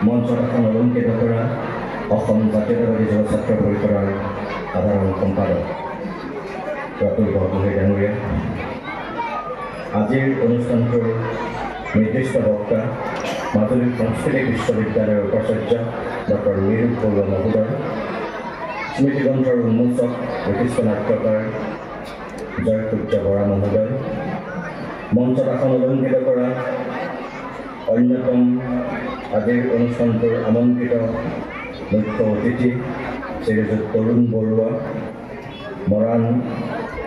মঞ্চত এখন অলংকৃত কৰা অসম জাতীয়তাবাদী যুৱ ছাত্ৰ পৰিষদৰ সাধাৰণ সম্পাদক ৰাতুল বৰগোহাঁই ডাঙৰীয়া, আজিৰ অনুষ্ঠানটোৰ নিৰ্দিষ্ট বক্তা মাজুলী সাংস্কৃতিক বিশ্ববিদ্যালয়ৰ উপাচাৰ্য ডক্টৰ নিৰূপ বৰুৱা মহোদয়, স্মৃতিগ্ৰন্থৰ উন্মোচক বিশিষ্ট নাট্যকাৰ জয়সূৰ্য বৰা মহোদয়, মঞ্চত আসন অলংকৃত কৰা অন্যতম আজিৰ অনুষ্ঠানটোৰ আমন্ত্ৰিত মুখ্য অতিথি শ্ৰীযুত তৰুণ বৰুৱা, মৰাণ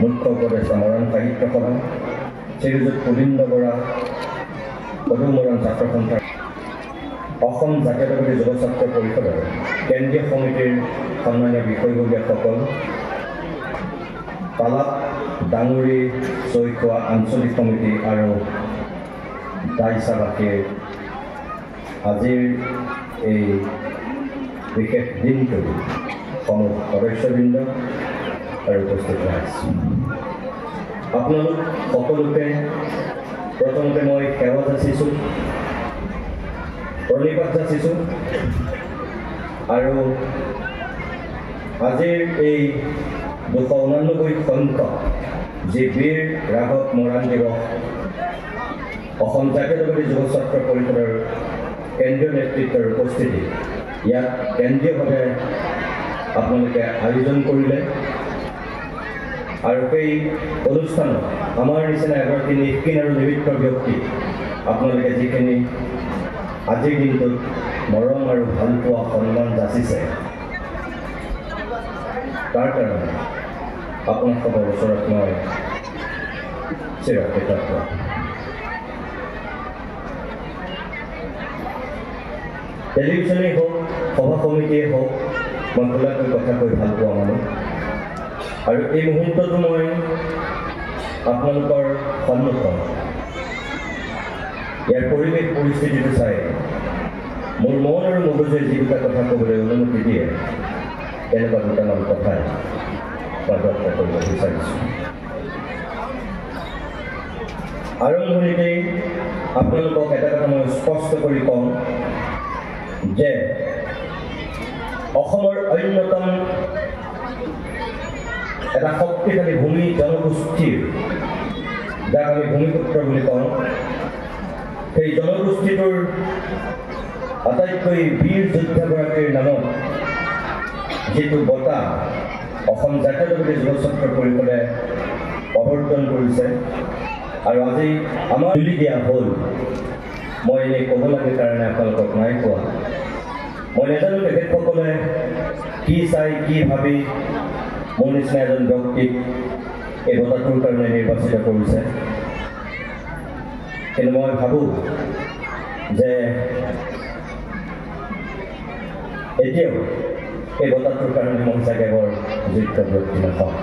মুখ্য উপদেষ্টা মৰাণ সাহিত্য সভা, শ্ৰীযুত গোবিন্দ বৰা, পদু মৰাণ ছাত্ৰ সন্থা, অসম জাতীয়তাবাদী যুৱ ছাত্ৰ পৰিষদৰ কেন্দ্ৰীয় সমিতিৰ সন্মানীয় বিষয়ববীয়াসকল, পালাপ ডাঙৰি চৈখোৱা আঞ্চলিক সমিতি আৰু দাইচাবাসীৰ আজিৰ এই বিশেষ দিনটো সমূহ সদস্যবৃন্দ আৰু উপস্থিত ৰাইজ, আপোনালোক সকলোকে প্ৰথমতে মই সেৱা যাচিছোঁ, প্ৰণিপাত যাচিছোঁ আৰু আজিৰ এই 289 সংখ্যক যি বীৰ ৰাঘৱ মৰাণ দিৱস অসম জাতীয়তাবাদী যুৱ ছাত্ৰ পৰিষদৰ কেন্দ্ৰীয় নেতৃত্বৰ উপস্থিতি, ইয়াত কেন্দ্ৰীয়ভাৱে আপোনালোকে আয়োজন কৰিলে আৰু সেই অনুষ্ঠানত আমাৰ নিচিনা এগৰাকী নিষ্কিন আৰু নিমিত্ত ব্যক্তি আপোনালোকে যিখিনি আজিৰ দিনটোত মৰম আৰু ভালপোৱা সন্মান যাচিছে, তাৰ কাৰণে আপোনালোকৰ ওচৰত মই চিৰকৃতজ্ঞ। টেলিভিশ্যনেই হওক, সভা সমিতিয়েই হওক, মই খোলাকৈ কথা কৈ ভাল পোৱা মানুহ আৰু এই মুহূৰ্ততো মই আপোনালোকৰ সন্মুখত ইয়াৰ পৰিৱেশ পৰিস্থিতিটো চাই মোৰ মন আৰু মগজুৱে যি দুটা কথা ক'বলৈ অনুমতি দিয়ে, তেনেকুৱা দুটামান কথাই মই ব্যক্ত কৰিব বিচাৰিছোঁ। আৰম্ভণিতেই আপোনালোকক এটা কথা মই স্পষ্ট কৰি কওঁ যে অসমৰ অন্যতম এটা শক্তিশালী ভূমি জনগোষ্ঠীৰ, যাক আমি ভূমিপুত্ৰ বুলি কওঁ, সেই জনগোষ্ঠীটোৰ আটাইতকৈ বীৰ যোদ্ধাগৰাকীৰ নামত যিটো বঁটা অসম জাতীয়তাবাদী যুৱ ছাত্ৰ পৰিষদে প্ৰৱৰ্তন কৰিছে আৰু আজি আমাৰ তুলি দিয়া হ'ল, মই এনেই ক'ব লাগে কাৰণে আপোনালোকক নাই কোৱা। মই নাজানো তেখেতসকলে কি চাই কি ভাবি মোৰ নিচিনা এজন ব্যক্তিক এই বঁটাটোৰ কাৰণে নিৰ্বাচিত কৰিছে, কিন্তু মই ভাবোঁ যে এতিয়াও এই বঁটাটোৰ কাৰণে মই চাগে বৰ যোগ্য ব্যক্তি নাপাওঁ।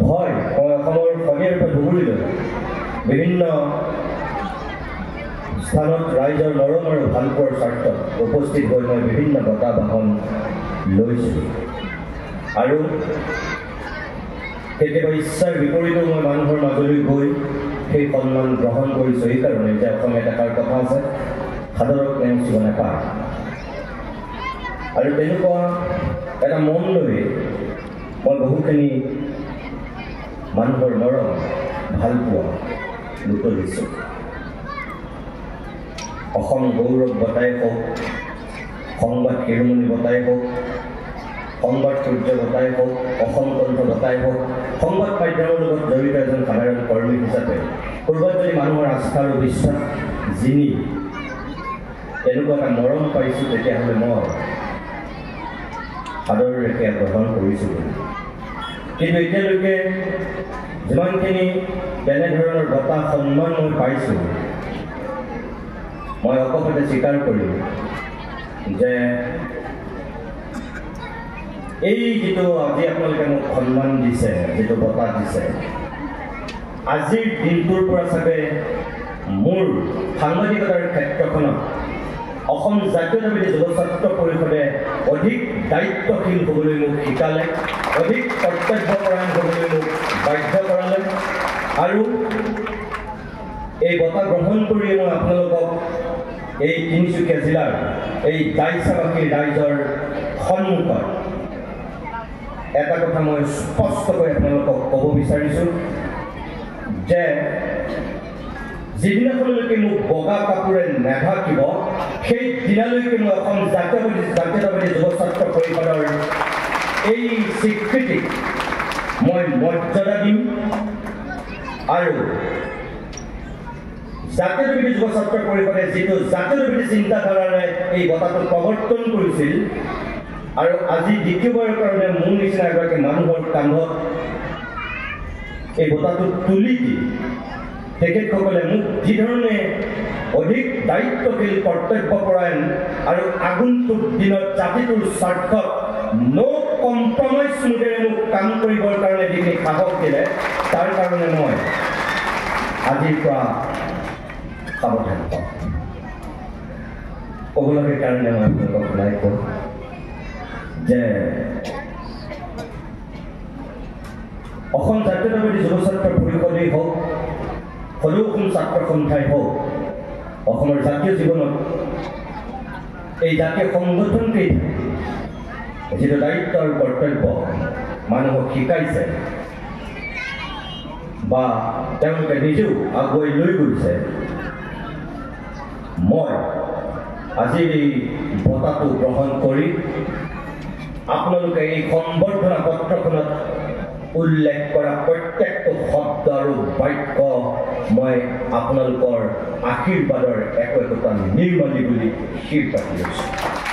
হয়, মই অসমৰ সগীৰ পৰা ধুবুৰীলৈ বিভিন্ন স্থানত ৰাইজৰ মৰম আৰু ভালপোৱাৰ স্বাৰ্থত উপস্থিত হৈ মই বিভিন্ন বঁটা বাহন লৈছোঁ আৰু কেতিয়াবা ইচ্ছাৰ বিপৰীতেও মই মানুহৰ মাজলৈ গৈ সেই সন্মান গ্ৰহণ কৰিছোঁ, এইকাৰণে যে অসমীয়াত এষাৰ কথা আছে, সাদৰক নেওচিব নাপায়। আৰু তেনেকুৱা এটা মন লৈ মই বহুখিনি মানুহৰ মৰম ভালপোৱা বুটলিছোঁ। অসম গৌৰৱ বঁটাই হওক, সংবাদ শিৰোমণি বঁটাই হওক, সংবাদ সূৰ্য বঁটাই হওক, অসম কণ্ঠ বঁটাই হওক, সংবাদ মাধ্যমৰ লগত জড়িত এজন সাধাৰণ কৰ্মী হিচাপে ক'ৰবাত যদি মানুহৰ আস্থা আৰু বিশ্বাস জিনি তেনেকুৱা এটা মৰম পাইছোঁ, তেতিয়াহ'লে মই আদৰেৰে সেয়া গ্ৰহণ কৰিছোঁ। কিন্তু এতিয়ালৈকে যিমানখিনি তেনেধৰণৰ বঁটা সন্মান মই পাইছোঁ, মই অকপতে স্বীকাৰ কৰিলোঁ যে এই যিটো আজি আপোনালোকে মোক সন্মান দিছে, যিটো বঁটা দিছে, আজিৰ দিনটোৰ পৰা চাগে মোৰ সাংবাদিকতাৰ ক্ষেত্ৰখনত অসম জাতীয়তাবাদী যুৱ ছাত্ৰ পৰিষদে অধিক দায়িত্বশীল হ'বলৈ মোক শিকালে, অধিক কৰ্তব্যপৰায়ণ হ'বলৈ মোক বাধ্য কৰালে আৰু এই বঁটা গ্ৰহণ কৰি মই আপোনালোকক এই তিনিচুকীয়া জিলাৰ এই দাইচাবাসী ৰাইজৰ সন্মুখত এটা কথা মই স্পষ্টকৈ আপোনালোকক ক'ব বিচাৰিছোঁ যে যিদিনাখনলৈকে মোক বগা কাপোৰে নেঢাকিব সেই দিনালৈকে মই অসম জাতীয়তাবাদী যুৱ ছাত্ৰ পৰিষদৰ এই স্বীকৃতিক মই মৰ্যাদা দিম আৰু জাতীয়তাবাদী যুৱ ছাত্ৰ পৰিষদে যিটো জাতীয়তাবাদী চিন্তাধাৰাৰে এই বঁটাটো প্ৰৱৰ্তন কৰিছিল আৰু আজি দ্বিতীয়বাৰৰ কাৰণে মোৰ নিচিনা এগৰাকী মানুহৰ কান্ধত এই বঁটাটো তুলি দি তেখেতসকলে মোক যিধৰণে অধিক দায়িত্বশীল কৰ্তব্যপৰায়ণ আৰু আগন্তুক দিনত জাতিটোৰ স্বাৰ্থত নো কম্প্ৰমাইজ মোডেৰে মোক কাম কৰিবৰ কাৰণে যিখিনি সাহস দিলে তাৰ কাৰণে মই আজিৰ পৰা সাৱধান পাওঁ ক'বলগীয়া কাৰণে মই আপোনালোকক ওলাই কওঁ যে অসম জাতীয়তাবাদী যুৱ ছাত্ৰ পৰিষদেই হওক সদৌ অসম ছাত্ৰ সন্থাই হওক অসমৰ জাতীয় জীৱনত এই জাতীয় সংগঠনকেইটাই যিটো দায়িত্ব আৰু কৰ্তব্য মানুহক শিকাইছে বা তেওঁলোকে নিজেও আগুৱাই লৈ গৈছে মই আজিৰ এই বঁটাটো গ্ৰহণ কৰি আপোনালোকে এই সম্বৰ্ধনা পত্ৰখনত উল্লেখ কৰা প্ৰত্যেকটো শব্দ আৰু বাক্য মই আপোনালোকৰ আশীৰ্বাদৰ একোটা নিৰ্মালী বুলি শিৰ পাতি লৈছোঁ।